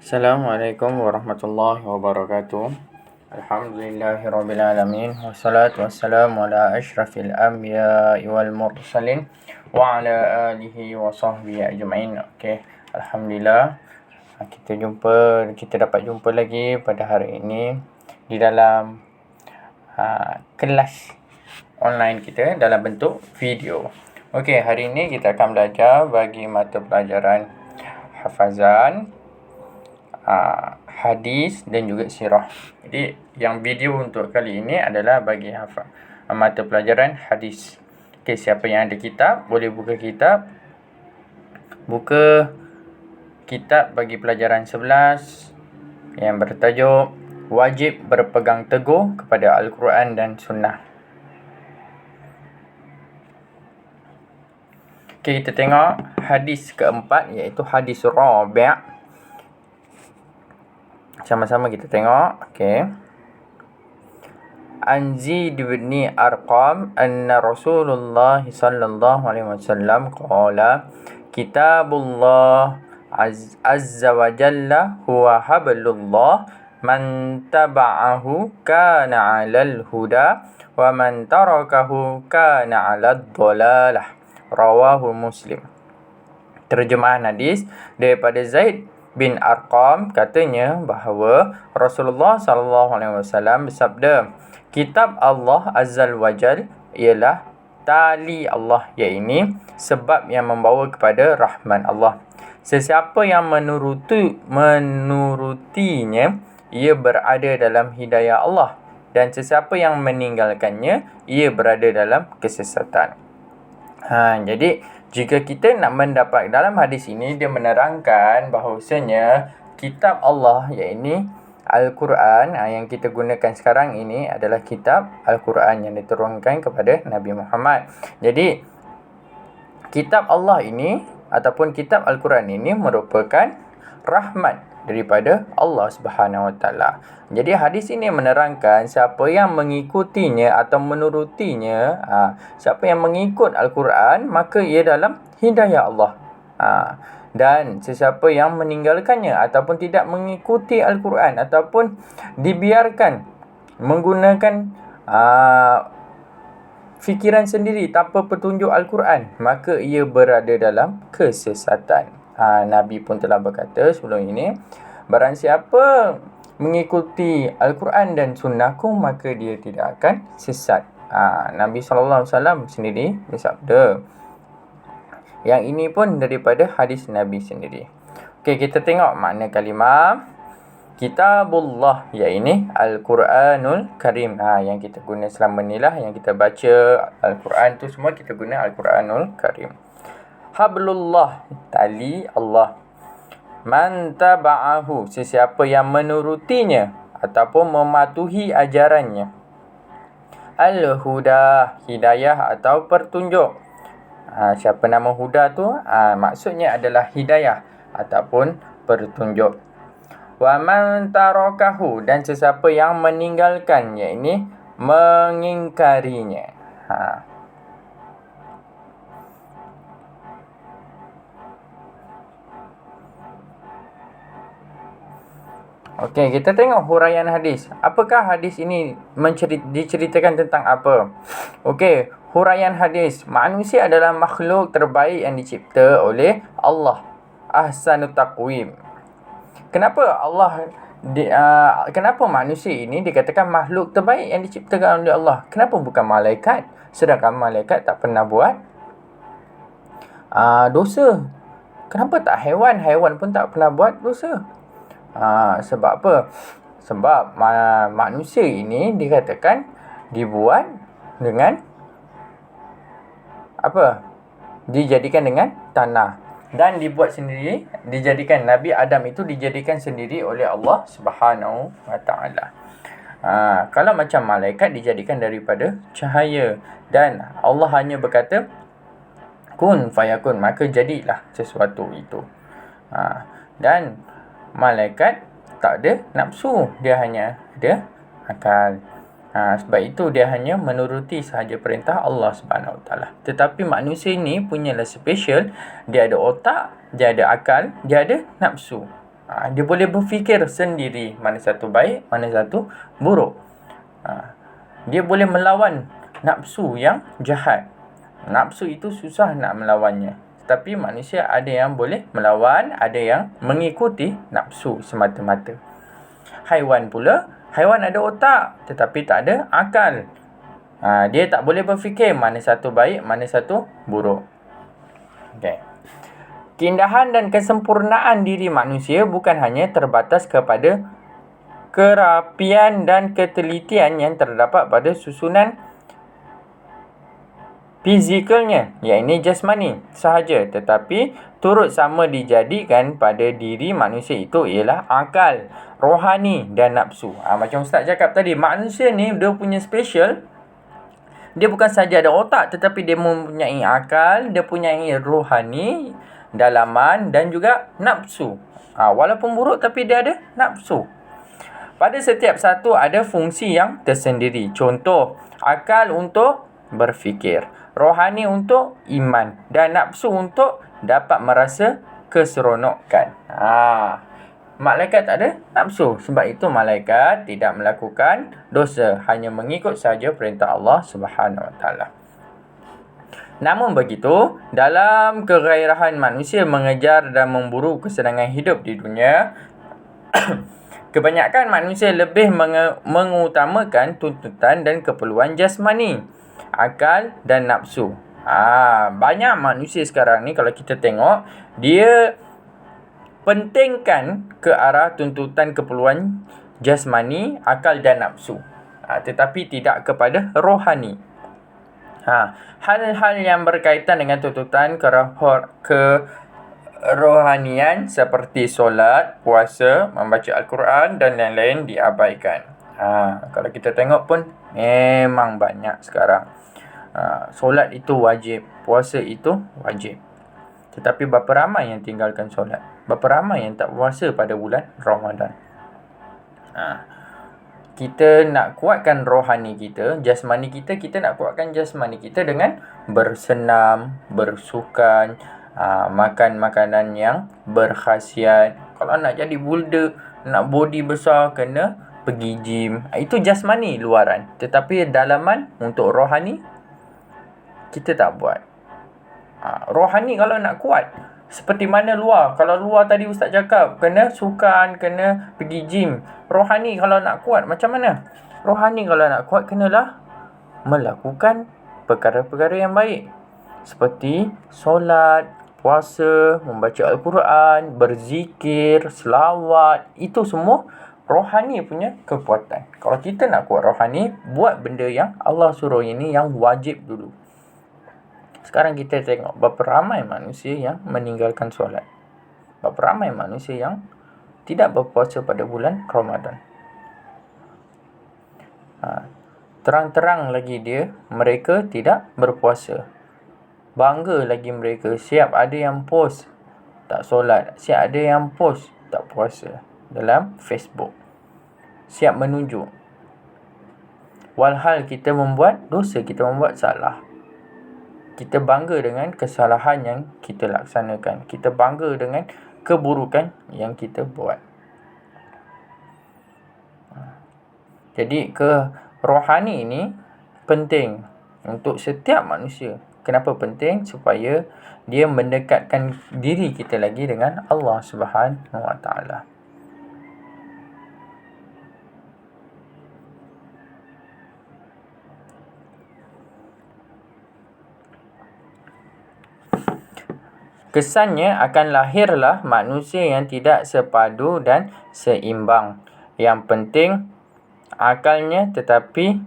Assalamualaikum warahmatullahi wabarakatuh. Alhamdulillahirrabbilalamin. Wassalatu wassalamu ala ashrafil anbiya'i wal mursalin wa ala alihi wa sahbihi ajma'in. Okey, Alhamdulillah, kita dapat jumpa lagi pada hari ini di dalam kelas online kita dalam bentuk video. Okey, hari ini kita akan belajar bagi mata pelajaran hafazan, hadis dan juga sirah. Jadi yang video untuk kali ini adalah bagi mata pelajaran hadis. Okey, siapa yang ada kitab boleh buka kitab bagi pelajaran 11 yang bertajuk wajib berpegang teguh kepada Al-Quran dan Sunnah. Okey, kita tengok hadis keempat, iaitu hadis rabi'. Sama-sama kita tengok. Okey. An Zaid bin Arqam anna Rasulullah sallallahu alaihi wasallam qala kitabullah azza wa jalla huwa hablullah man taba'ahu kana 'alal huda wa man tarakahu kana 'alad dhalalah. Rawahu Muslim. Terjemahan hadis daripada Zaid bin Arqam, katanya bahawa Rasulullah sallallahu alaihi wasallam bersabda, kitab Allah Azza wa Jal ialah tali Allah, iaitu sebab yang membawa kepada rahman Allah. Sesiapa yang menurutinya, ia berada dalam hidayah Allah, dan sesiapa yang meninggalkannya, ia berada dalam kesesatan. Jadi jika kita nak mendapat dalam hadis ini, dia menerangkan bahawasanya kitab Allah, iaitu Al-Quran, yang kita gunakan sekarang ini adalah kitab Al-Quran yang diturunkan kepada Nabi Muhammad. Jadi kitab Allah ini ataupun kitab Al-Quran ini merupakan rahmat daripada Allah Subhanahu Wa Taala. Jadi hadis ini menerangkan siapa yang mengikutinya atau menurutinya, siapa yang mengikut Al-Quran, maka ia dalam hidayah Allah. Dan sesiapa yang meninggalkannya ataupun tidak mengikuti Al-Quran ataupun dibiarkan menggunakan fikiran sendiri tanpa petunjuk Al-Quran, maka ia berada dalam kesesatan. Nabi pun telah berkata sebelum ini, barang siapa mengikuti Al-Quran dan Sunnahku, maka dia tidak akan sesat. Nabi SAW sendiri bersabda. Yang ini pun daripada hadis Nabi sendiri. Okey, kita tengok makna kalimah kitabullah, iaitu Al-Quranul Karim. Yang kita guna selama ni lah, yang kita baca Al-Quran tu semua kita guna Al-Quranul Karim. Hablullah, tali Allah. Man taba'ahu, sesiapa yang menurutinya ataupun mematuhi ajarannya. Al-huda, hidayah atau petunjuk. Siapa nama huda tu? Maksudnya adalah hidayah ataupun petunjuk. Wa man tarakahu, dan sesiapa yang meninggalkannya, ini mengingkarinya. Okey, kita tengok huraian hadis. Apakah hadis ini diceritakan tentang apa? Okey, huraian hadis. Manusia adalah makhluk terbaik yang dicipta oleh Allah. Ahsanut taqwim. Kenapa kenapa manusia ini dikatakan makhluk terbaik yang diciptakan oleh Allah? Kenapa bukan malaikat? Sedangkan malaikat tak pernah buat dosa. Kenapa tak haiwan? Haiwan pun tak pernah buat dosa. Sebab apa? Sebab manusia ini dikatakan dibuat dengan apa? Dijadikan dengan tanah dan dibuat sendiri, dijadikan Nabi Adam itu dijadikan sendiri oleh Allah Subhanahu Wa Taala. Kalau macam malaikat dijadikan daripada cahaya, dan Allah hanya berkata kun fayakun, maka jadilah sesuatu itu. Dan malaikat tak ada nafsu, dia hanya ada akal. Sebab itu dia hanya menuruti sahaja perintah Allah Subhanahu Wa Taala. Tetapi manusia ini punyalah special, dia ada otak, dia ada akal, dia ada nafsu. Dia boleh berfikir sendiri mana satu baik, mana satu buruk. Dia boleh melawan nafsu yang jahat. Nafsu itu susah nak melawannya. Tapi manusia ada yang boleh melawan, ada yang mengikuti nafsu semata-mata. Haiwan pula, haiwan ada otak tetapi tak ada akal. Dia tak boleh berfikir mana satu baik, mana satu buruk. Okay. Keindahan dan kesempurnaan diri manusia bukan hanya terbatas kepada kerapian dan ketelitian yang terdapat pada susunan fizikalnya, iaitu jasmani sahaja, tetapi turut sama dijadikan pada diri manusia itu ialah akal, rohani dan nafsu. Macam Ustaz cakap tadi, manusia ni dia punya special. Dia bukan saja ada otak, tetapi dia mempunyai akal, dia mempunyai rohani, dalaman dan juga nafsu. Walaupun buruk tapi dia ada nafsu. Pada setiap satu ada fungsi yang tersendiri. Contoh, akal untuk berfikir, rohani untuk iman dan nafsu untuk dapat merasa keseronokan. Malaikat tak ada nafsu. Sebab itu malaikat tidak melakukan dosa, hanya mengikut sahaja perintah Allah Subhanahu Wa Taala. Namun begitu, dalam kegairahan manusia mengejar dan memburu kesenangan hidup di dunia, kebanyakan manusia lebih mengutamakan tuntutan dan keperluan jasmani, akal dan nafsu. Banyak manusia sekarang ni kalau kita tengok, dia pentingkan ke arah tuntutan keperluan jasmani, akal dan nafsu. Tetapi tidak kepada rohani. Hal-hal yang berkaitan dengan tuntutan kerohanian seperti solat, puasa, membaca Al-Quran dan lain-lain diabaikan. Kalau kita tengok pun memang banyak sekarang. Solat itu wajib, puasa itu wajib. Tetapi berapa ramai yang tinggalkan solat? Berapa ramai yang tak puasa pada bulan Ramadan? Kita nak kuatkan rohani kita, jasmani kita, kita nak kuatkan jasmani kita dengan bersenam, bersukan, makan makanan yang berkhasiat. Kalau nak jadi builder, nak body besar, kena pergi gym. Itu jasmani luaran. Tetapi dalaman untuk rohani, kita tak buat. Rohani kalau nak kuat, seperti mana luar. Kalau luar tadi Ustaz cakap, kena sukan, kena pergi gym. Rohani kalau nak kuat, macam mana? Rohani kalau nak kuat, kenalah melakukan perkara-perkara yang baik. Seperti solat, puasa, membaca Al-Quran, berzikir, selawat. Itu semua rohani punya kekuatan. Kalau kita nak kuat rohani, buat benda yang Allah suruh ini, yang wajib dulu. Sekarang kita tengok berapa ramai manusia yang meninggalkan solat. Berapa ramai manusia yang tidak berpuasa pada bulan Ramadan. Terang-terang lagi mereka tidak berpuasa. Bangga lagi mereka. Siap ada yang post tak solat. Siap ada yang post tak puasa dalam Facebook. Siap menunjuk. Walhal kita membuat dosa, kita membuat salah. Kita bangga dengan kesalahan yang kita laksanakan. Kita bangga dengan keburukan yang kita buat. Jadi rohani ini penting untuk setiap manusia. Kenapa penting? Supaya dia mendekatkan diri kita lagi dengan Allah Subhanahu Wa Taala. Kesannya akan lahirlah manusia yang tidak sepadu dan seimbang. Yang penting akalnya tetapi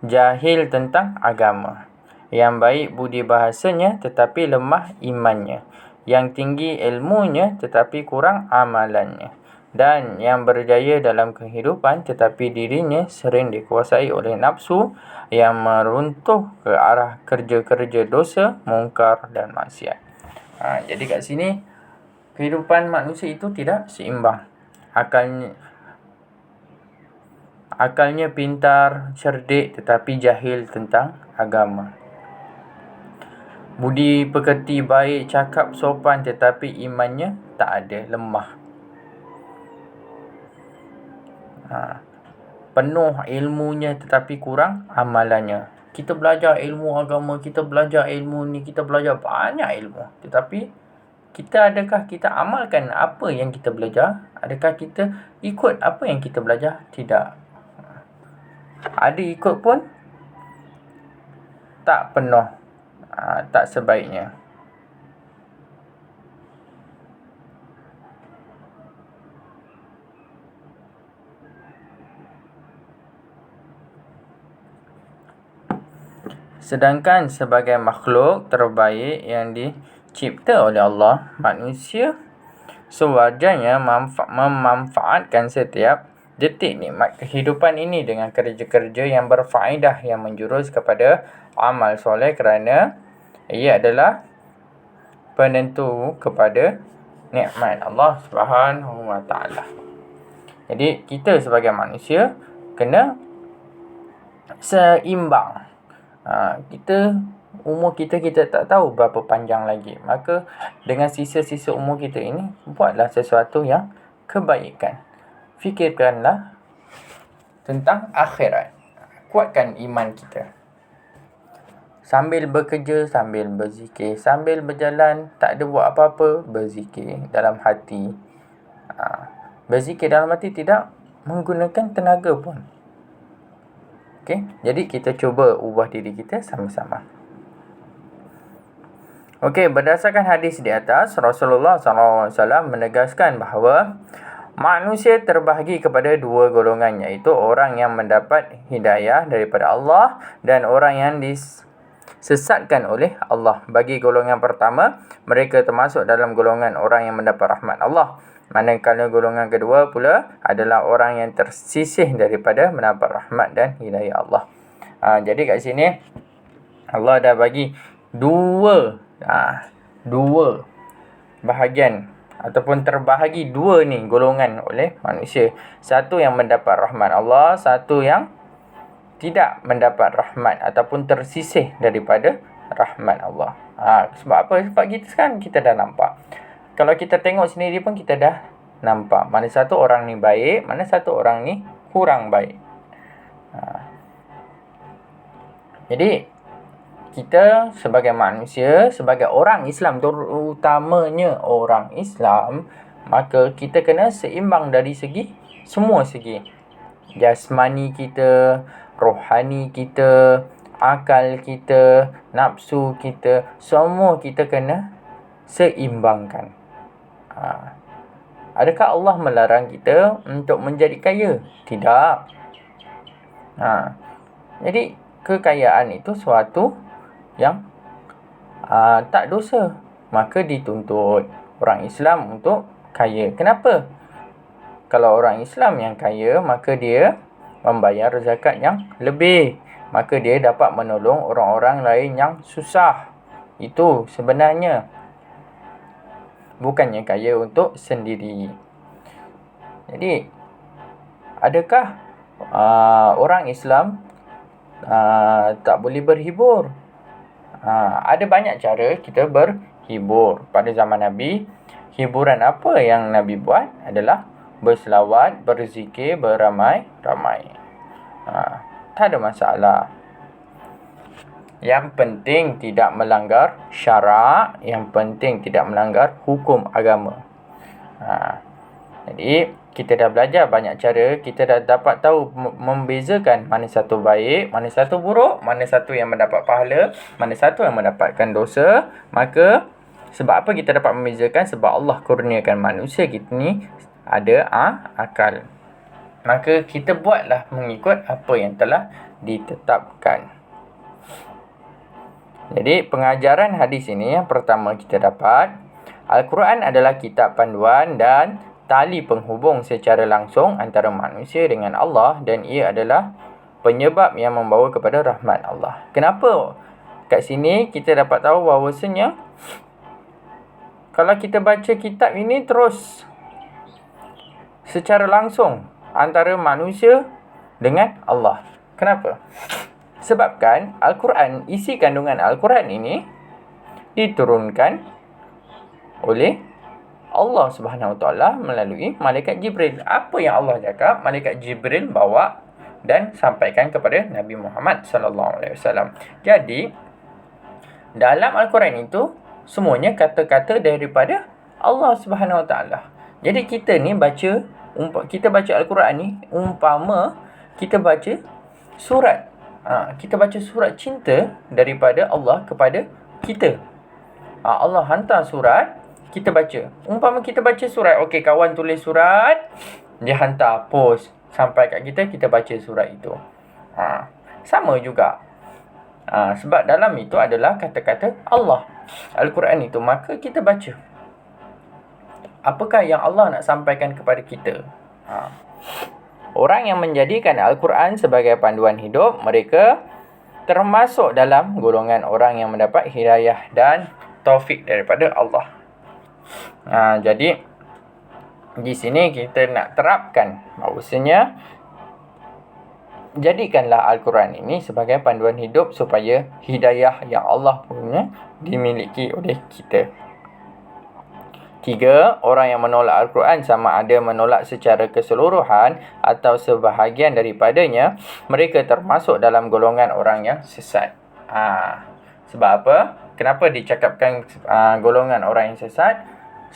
jahil tentang agama. Yang baik budi bahasanya tetapi lemah imannya. Yang tinggi ilmunya tetapi kurang amalannya. Dan yang berjaya dalam kehidupan tetapi dirinya sering dikuasai oleh nafsu yang meruntuh ke arah kerja-kerja dosa, mungkar dan maksiat. Jadi kat sini kehidupan manusia itu tidak seimbang. Akalnya pintar, cerdik tetapi jahil tentang agama. Budi pekerti baik, cakap sopan tetapi imannya tak ada, lemah. Penuh ilmunya tetapi kurang amalannya. Kita belajar ilmu agama, kita belajar ilmu ni, kita belajar banyak ilmu. Tetapi adakah kita amalkan apa yang kita belajar? Adakah kita ikut apa yang kita belajar? Tidak. Ada ikut pun tak penuh, tak sebaiknya. Sedangkan sebagai makhluk terbaik yang dicipta oleh Allah, manusia sewajarnya memanfaatkan setiap detik nikmat kehidupan ini dengan kerja-kerja yang berfaedah yang menjurus kepada amal soleh, kerana ia adalah penentu kepada nikmat Allah Subhanahu Wa Taala. Jadi kita sebagai manusia kena seimbang. Umur kita tak tahu berapa panjang lagi. Maka dengan sisa-sisa umur kita ini, buatlah sesuatu yang kebaikan. Fikirkanlah tentang akhirat. Kuatkan iman kita. Sambil bekerja, sambil berzikir. Sambil berjalan, tak ada buat apa-apa, berzikir dalam hati. Berzikir dalam hati tidak menggunakan tenaga pun. Okay? Jadi kita cuba ubah diri kita sama-sama. Okey, berdasarkan hadis di atas, Rasulullah SAW menegaskan bahawa manusia terbahagi kepada dua golongan, iaitu orang yang mendapat hidayah daripada Allah dan orang yang disesatkan oleh Allah. Bagi golongan pertama, mereka termasuk dalam golongan orang yang mendapat rahmat Allah. Manakala golongan kedua pula adalah orang yang tersisih daripada mendapat rahmat dan hidayah Allah. Jadi kat sini Allah dah bagi dua bahagian ataupun terbahagi dua ni golongan oleh manusia. Satu yang mendapat rahmat Allah, satu yang tidak mendapat rahmat ataupun tersisih daripada rahmat Allah. Sebab apa? Sebab kita sekarang kita dah nampak. Kalau kita tengok sendiri pun kita dah nampak mana satu orang ni baik, mana satu orang ni kurang baik. Jadi kita sebagai manusia, sebagai orang Islam, terutamanya orang Islam, maka kita kena seimbang dari semua segi. Jasmani kita, rohani kita, akal kita, nafsu kita, semua kita kena seimbangkan. Adakah Allah melarang kita untuk menjadi kaya? Tidak. Jadi kekayaan itu suatu yang tak dosa. Maka dituntut orang Islam untuk kaya. Kenapa? Kalau orang Islam yang kaya, maka dia membayar zakat yang lebih. Maka dia dapat menolong orang-orang lain yang susah. Itu sebenarnya. Bukannya kaya untuk sendiri. Jadi, adakah orang Islam tak boleh berhibur? Ada banyak cara kita berhibur. Pada zaman Nabi, hiburan apa yang Nabi buat adalah berselawat, berzikir, beramai-ramai. Tak ada masalah. Yang penting tidak melanggar syarak, yang penting tidak melanggar hukum agama. Jadi kita dah belajar banyak cara, kita dah dapat tahu membezakan mana satu baik, mana satu buruk, mana satu yang mendapat pahala, mana satu yang mendapatkan dosa. Maka sebab apa kita dapat membezakan? Sebab Allah kurniakan manusia kita ni ada akal. Maka kita buatlah mengikut apa yang telah ditetapkan. Jadi pengajaran hadis ini yang pertama kita dapat, Al-Quran adalah kitab panduan dan tali penghubung secara langsung antara manusia dengan Allah, dan ia adalah penyebab yang membawa kepada rahmat Allah. Kenapa? Kat sini kita dapat tahu bahawasanya kalau kita baca kitab ini terus secara langsung antara manusia dengan Allah. Kenapa? Sebabkan Al-Quran, isi kandungan Al-Quran ini diturunkan oleh Allah Subhanahu Wa Taala melalui malaikat Jibril. Apa yang Allah cakap, malaikat Jibril bawa dan sampaikan kepada Nabi Muhammad sallallahu alaihi wasallam. Jadi dalam Al-Quran itu semuanya kata-kata daripada Allah Subhanahu Wa Taala. Jadi kita ni baca Al-Quran ni umpama kita baca surat. Kita baca surat cinta daripada Allah kepada kita. Allah hantar surat, kita baca. Umpama kita baca surat, okey, kawan tulis surat, dia hantar post sampai kat kita, kita baca surat itu. Sama juga. Sebab dalam itu adalah kata-kata Allah, Al-Quran itu. Maka kita baca, apakah yang Allah nak sampaikan kepada kita. Orang yang menjadikan Al-Quran sebagai panduan hidup, mereka termasuk dalam golongan orang yang mendapat hidayah dan taufik daripada Allah. Jadi di sini kita nak terapkan bahawasanya jadikanlah Al-Quran ini sebagai panduan hidup supaya hidayah yang Allah punya dimiliki oleh kita. 3. Orang yang menolak Al-Quran sama ada menolak secara keseluruhan atau sebahagian daripadanya, mereka termasuk dalam golongan orang yang sesat. Sebab apa? Kenapa dicakapkan golongan orang yang sesat?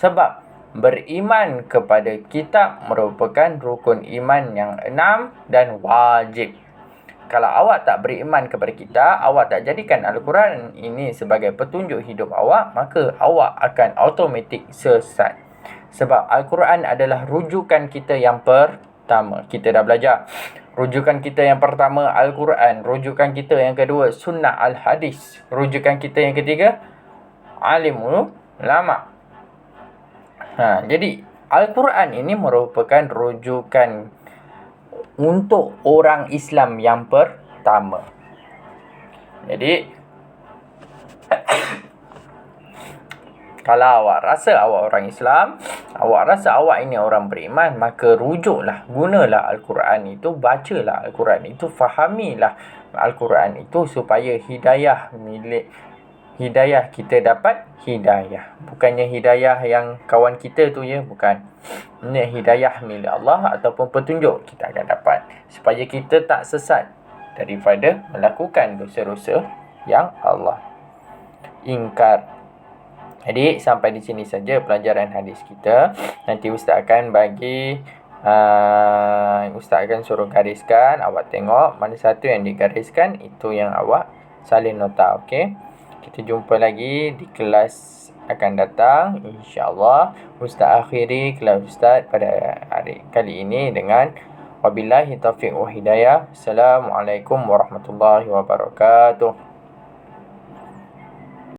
Sebab beriman kepada kitab merupakan rukun iman yang 6 dan wajib. Kalau awak tak beriman kepada kitab, awak tak jadikan Al-Quran ini sebagai petunjuk hidup awak, maka awak akan automatik sesat. Sebab Al-Quran adalah rujukan kita yang pertama. Kita dah belajar. Rujukan kita yang pertama Al-Quran. Rujukan kita yang kedua Sunnah Al-Hadis. Rujukan kita yang ketiga Alimul Ulama. Jadi Al-Quran ini merupakan rujukan untuk orang Islam yang pertama. Jadi kalau awak rasa awak orang Islam, awak rasa awak ini orang beriman, maka rujuklah, gunalah Al-Quran itu, bacalah Al-Quran itu, fahamilah Al-Quran itu supaya hidayah kita dapat hidayah. Bukannya hidayah yang kawan kita tu ya, bukan. Ini hidayah milik Allah ataupun petunjuk kita akan dapat supaya kita tak sesat daripada melakukan dosa-dosa yang Allah ingkar. Jadi sampai di sini saja pelajaran hadis kita. Nanti Ustaz akan bagi Ustaz akan suruh gariskan, awak tengok mana satu yang digariskan, itu yang awak salin nota. Okey. Kita jumpa lagi di kelas akan datang, insya-Allah. Ustaz akhiri kelas Ustaz pada hari kali ini dengan wabillahi taufiq wa hidayah. Assalamualaikum warahmatullahi wabarakatuh.